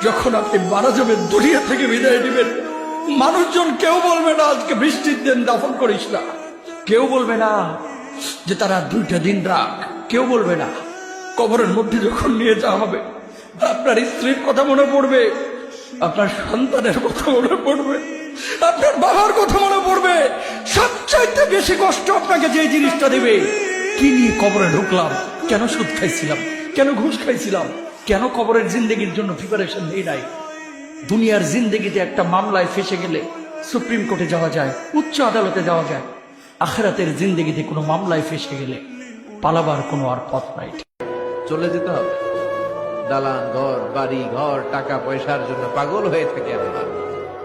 যখন আপনি মারা যাবেন, দুনিয়া থেকে বিদায় দিবেন, মানুষজন কেউ বলবে না আজকে বৃষ্টির দিন দাফন করিস না, কেউ বলবে না যে তারা 2টা দিন রাখ, কেউ বলবে না। কবরের মধ্যে যখন নিয়ে যাওয়া হবে, আপনার স্ত্রীর কথা মনে পড়বে, আপনার সন্তানের কথা মনে পড়বে, আপনার বাবার কথা মনে পড়বে। সবচাইতে বেশি কষ্ট আপনাকে যে জিনিসটা দেবে, কি নিয়ে কবরে ঢুকলাম, কেন সুদ খাইছিলাম, কেন ঘুষ খাইছিলাম, কেন কবরের জিন্দেগির জন্য প্রিপারেশন নেই নাই। দুনিয়ার জিন্দেগিতে একটা মামলায় ফেসে গেলে সুপ্রিম কোর্টে যাওয়া যায়, উচ্চ আদালতে যাওয়া যায়। আখিরাতের জিন্দেগিতে কোনো মামলায় ফেসে গেলে পালাবার কোনো আর পথ নাই। চলে যেতে হবে। দালান ঘর, বাড়ি ঘর, টাকা পয়সার জন্য পাগল হয়ে থাকে আমরা,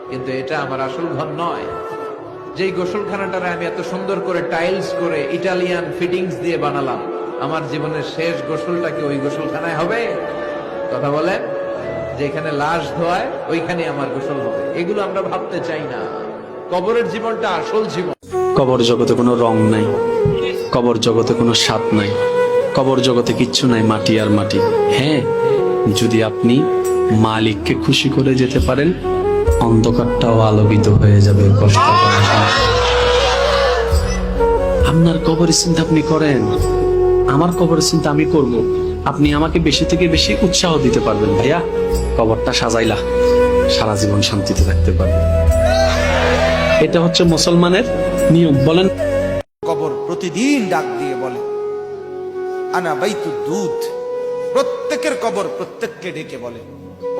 কিন্তু এটা আমার আসল ঘর নয়। যেই গোসলখানাটারে আমি এত সুন্দর করে টাইলস করে ইটালিয়ান ফিটিংস দিয়ে বানালাম, আমার জীবনের শেষ গোসলটা কি ওই গোসলখানায় হবে? কথা বলেন, যেখানে লাশ ধোয়ায় ওইখানে আমার গোসল হবে। এগুলো আমরা ভাবতে চাই না। কবরের জীবনটা আসল জীবন। কবর জগতে কোনো রং নাই, কবর জগতে কোনো স্বাদ নাই, কবর জগতে কিচ্ছু নাই, মাটি আর মাটি। হ্যাঁ, যদি আপনি মালিককে খুশি করে যেতে পারেন, অন্ধকারটাও আলোকিত হয়ে যাবে। কষ্ট করার সময় আপনার কবরের চিন্তা আপনি করেন, আমার কবরের চিন্তা আমি করব। আপনি আমাকে বেশি থেকে বেশি উৎসাহ দিতে পারবেন, ভাইয়া কবরটা সাজাইলা, সারা জীবন শান্তিতে থাকতে পারবে। এটা হচ্ছে মুসলমানের নিয়ম। বলেন, কবর প্রতিদিন ডাক দিয়ে বলে আনা বাইতুদ দুধ। প্রত্যেকের কবর প্রত্যেককে ডেকে বলে,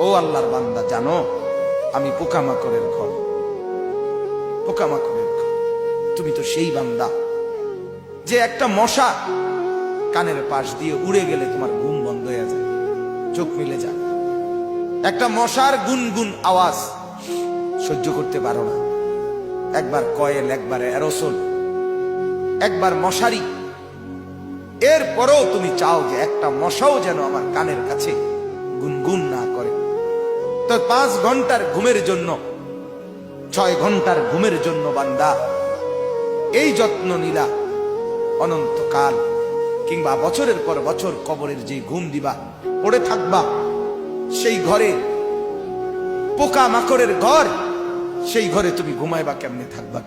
ও আল্লাহর বান্দা, জানো আমি পোকামাকড়ের ঘর, পোকামাকড়ের ঘর। তুমি তো সেই বান্দা যে একটা মশা কানের পাশ দিয়ে উড়ে গেলে তোমার ঘুম বন্ধ হয়ে যায়, চোখ মিলে যায়। একটা মশার গুনগুন আওয়াজ সহ্য করতে পারো না। একবার কয়েল, একবার অ্যারোসল, একবার মশারি, এরপরেও তুমি চাও যে একটা মশাও যেন আমার কানের কাছে গুনগুন না করে। তো 5 ঘন্টার ঘুমের জন্য, 6 ঘন্টার ঘুমের জন্য বান্দা এই যত্ন নিলা, অনন্তকাল কিংবা বছরের পর বছর কবরের যে ঘুম দিবা, পড়ে থাকবা সেই ঘরে, পোকা মাকড়ের ঘর, সেই ঘরে তুমি ঘুমাইবা কেমনে, থাকবা?